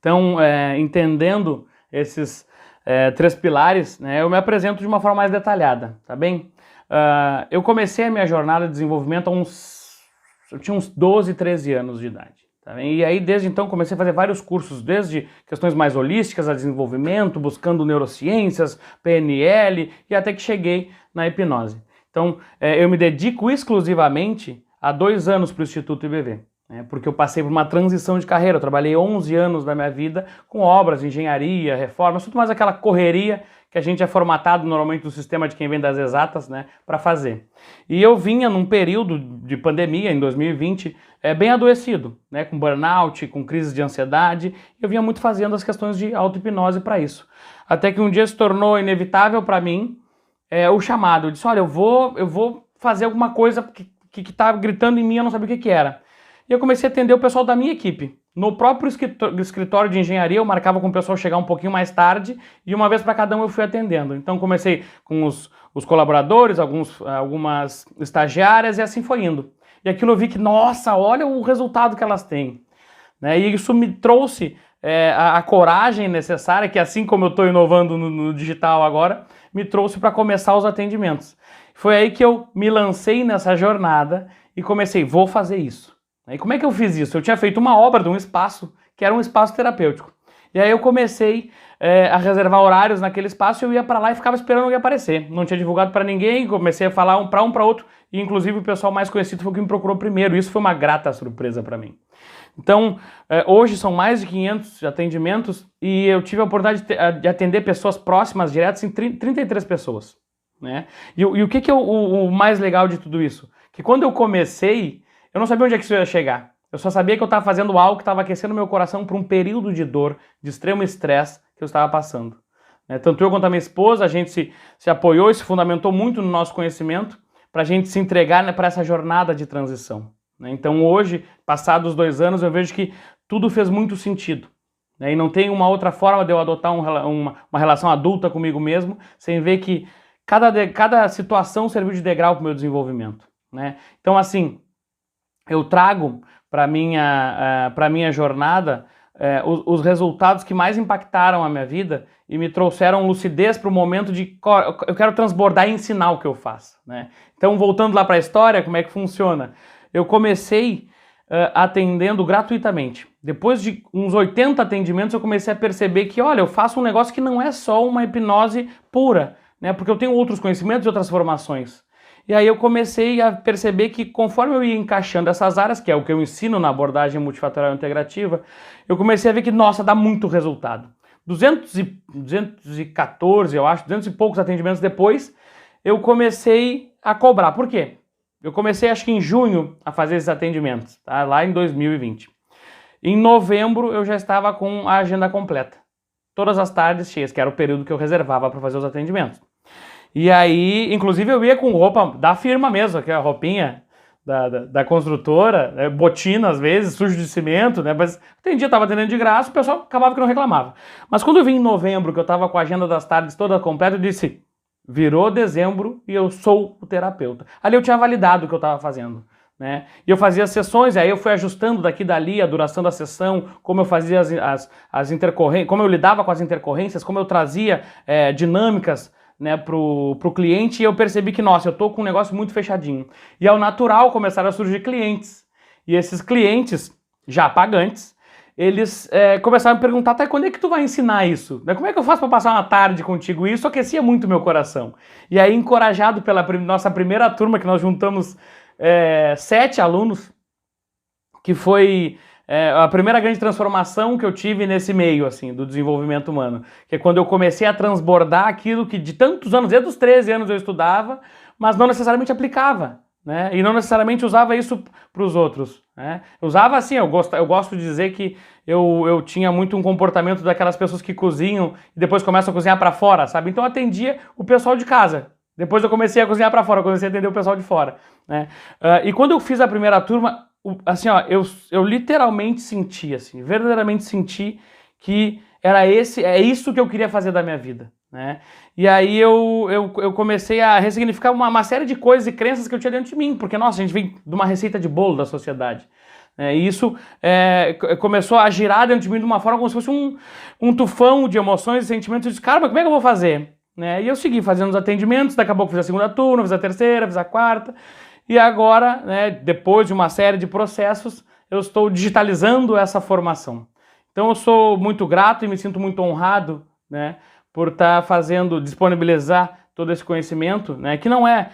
Então, entendendo esses três pilares, né, eu me apresento de uma forma mais detalhada, tá bem? Eu comecei a minha jornada de desenvolvimento eu tinha uns 12, 13 anos de idade. Tá bem? E aí, desde então, comecei a fazer vários cursos, desde questões mais holísticas a desenvolvimento, buscando neurociências, PNL, e até que cheguei na hipnose. Então, eu me dedico exclusivamente há 2 anos para o Instituto IBV. Porque eu passei por uma transição de carreira, eu trabalhei 11 anos da minha vida com obras, engenharia, reformas, tudo mais aquela correria que a gente é formatado normalmente no sistema de quem vem das exatas, né, para fazer. E eu vinha num período de pandemia, em 2020, bem adoecido, né, com burnout, com crise de ansiedade, eu vinha muito fazendo as questões de auto-hipnose para isso. Até que um dia se tornou inevitável para mim o chamado. Eu disse, olha, eu vou fazer alguma coisa que estava gritando em mim, eu não sabia o que era. E eu comecei a atender o pessoal da minha equipe. No próprio escritório de engenharia, eu marcava com o pessoal chegar um pouquinho mais tarde e uma vez para cada um eu fui atendendo. Então comecei com os colaboradores, algumas estagiárias e assim foi indo. E aquilo eu vi que, nossa, olha o resultado que elas têm. Né? E isso me trouxe a coragem necessária, que assim como eu estou inovando no digital agora, me trouxe para começar os atendimentos. Foi aí que eu me lancei nessa jornada e comecei, vou fazer isso. E como é que eu fiz isso? Eu tinha feito uma obra de um espaço, que era um espaço terapêutico. E aí eu comecei a reservar horários naquele espaço, eu ia para lá e ficava esperando alguém aparecer. Não tinha divulgado para ninguém, comecei a falar um para outro, e inclusive o pessoal mais conhecido foi o que me procurou primeiro. Isso foi uma grata surpresa para mim. Então, hoje são mais de 500 atendimentos e eu tive a oportunidade de atender pessoas próximas, diretas, em 33 pessoas. Né? E o que é o mais legal de tudo isso? Que quando eu comecei, eu não sabia onde é que isso ia chegar. Eu só sabia que eu estava fazendo algo que estava aquecendo meu coração por um período de dor, de extremo estresse que eu estava passando. Tanto eu quanto a minha esposa, a gente se apoiou e se fundamentou muito no nosso conhecimento para a gente se entregar, né, para essa jornada de transição. Então hoje, passados 2 anos, eu vejo que tudo fez muito sentido. E não tem uma outra forma de eu adotar uma relação adulta comigo mesmo, sem ver que cada situação serviu de degrau para o meu desenvolvimento. Então assim, eu trago para a minha jornada os resultados que mais impactaram a minha vida e me trouxeram lucidez para o momento de eu quero transbordar e ensinar o que eu faço. Então, voltando lá para a história, como é que funciona? Eu comecei atendendo gratuitamente. Depois de uns 80 atendimentos, eu comecei a perceber que, olha, eu faço um negócio que não é só uma hipnose pura, porque eu tenho outros conhecimentos e outras formações. E aí eu comecei a perceber que conforme eu ia encaixando essas áreas, que é o que eu ensino na abordagem multifatorial integrativa, eu comecei a ver que, nossa, dá muito resultado. 214, eu acho, 200 e poucos atendimentos depois, eu comecei a cobrar. Por quê? Eu comecei, acho que em junho, a fazer esses atendimentos, tá? Lá em 2020. Em novembro, eu já estava com a agenda completa. Todas as tardes cheias, que era o período que eu reservava para fazer os atendimentos. E aí, inclusive, eu ia com roupa da firma mesmo, que é a roupinha da construtora, botina às vezes, sujo de cimento, mas tem dia eu estava atendendo de graça, o pessoal acabava que não reclamava. Mas quando eu vim em novembro, que eu estava com a agenda das tardes toda completa, eu disse, virou dezembro e eu sou o terapeuta. Ali eu tinha validado o que eu estava fazendo. E eu fazia sessões, aí eu fui ajustando daqui e dali a duração da sessão, como eu fazia as intercorrências, como eu lidava com as intercorrências, como eu trazia dinâmicas pro cliente, e eu percebi que, nossa, eu tô com um negócio muito fechadinho. E ao natural começaram a surgir clientes. E esses clientes, já pagantes, eles começaram a me perguntar, tá, quando é que tu vai ensinar isso? Como é que eu faço para passar uma tarde contigo? E isso aquecia muito meu coração. E aí, encorajado pela nossa primeira turma, que nós juntamos 7 alunos, que foi a primeira grande transformação que eu tive nesse meio, assim, do desenvolvimento humano. Que é quando eu comecei a transbordar aquilo que de tantos anos, desde os 13 anos eu estudava, mas não necessariamente aplicava, e não necessariamente usava isso para os outros. Eu usava assim, eu gosto de dizer que eu tinha muito um comportamento daquelas pessoas que cozinham e depois começam a cozinhar para fora, sabe? Então eu atendia o pessoal de casa. Depois eu comecei a cozinhar para fora, comecei a atender o pessoal de fora. E quando eu fiz a primeira turma, assim, ó, eu literalmente senti, assim, verdadeiramente senti que é isso que eu queria fazer da minha vida. E aí eu comecei a ressignificar uma série de coisas e crenças que eu tinha dentro de mim, porque, nossa, a gente vem de uma receita de bolo da sociedade. E isso começou a girar dentro de mim de uma forma como se fosse um tufão de emoções e sentimentos. Eu disse, cara, mas como é que eu vou fazer? E eu segui fazendo os atendimentos, daqui a pouco fiz a segunda turma, fiz a terceira, fiz a quarta. E agora, depois de uma série de processos, eu estou digitalizando essa formação. Então eu sou muito grato e me sinto muito honrado, por estar disponibilizar todo esse conhecimento, que não é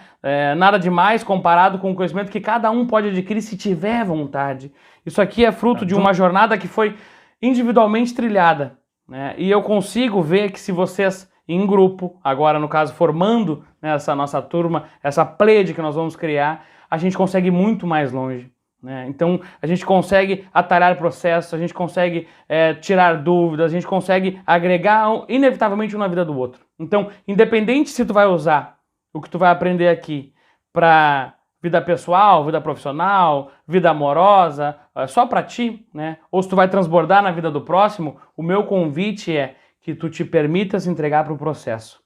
nada demais comparado com o conhecimento que cada um pode adquirir se tiver vontade. Isso aqui é fruto de uma jornada que foi individualmente trilhada, e eu consigo ver que se vocês em grupo, agora no caso formando essa nossa turma, essa pleiade que nós vamos criar, a gente consegue ir muito mais longe. Então a gente consegue atalhar processos, a gente consegue tirar dúvidas, a gente consegue agregar inevitavelmente um na vida do outro. Então, independente se tu vai usar o que tu vai aprender aqui para vida pessoal, vida profissional, vida amorosa, só para ti, ou se tu vai transbordar na vida do próximo, o meu convite é que tu te permita se entregar para o processo.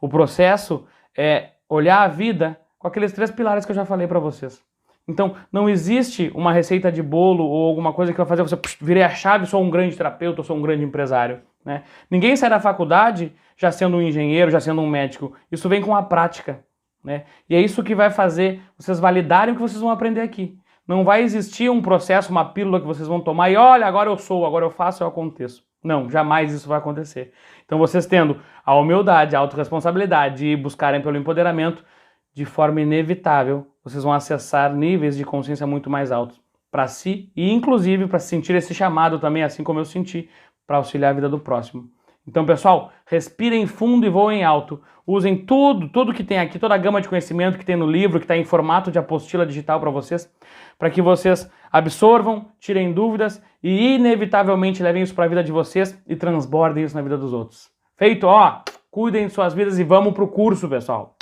O processo é olhar a vida com aqueles 3 pilares que eu já falei para vocês. Então, não existe uma receita de bolo ou alguma coisa que vai fazer você virei a chave, sou um grande terapeuta, sou um grande empresário. Ninguém sai da faculdade já sendo um engenheiro, já sendo um médico. Isso vem com a prática. E é isso que vai fazer vocês validarem o que vocês vão aprender aqui. Não vai existir um processo, uma pílula que vocês vão tomar e olha, agora eu sou, agora eu faço, eu aconteço. Não, jamais isso vai acontecer. Então vocês tendo a humildade, a autorresponsabilidade e buscarem pelo empoderamento, de forma inevitável, vocês vão acessar níveis de consciência muito mais altos para si e inclusive para sentir esse chamado também, assim como eu senti, para auxiliar a vida do próximo. Então, pessoal, respirem fundo e voem alto. Usem tudo que tem aqui, toda a gama de conhecimento que tem no livro, que está em formato de apostila digital para que vocês absorvam, tirem dúvidas e inevitavelmente levem isso para a vida de vocês e transbordem isso na vida dos outros. Feito, cuidem de suas vidas e vamos pro curso, pessoal.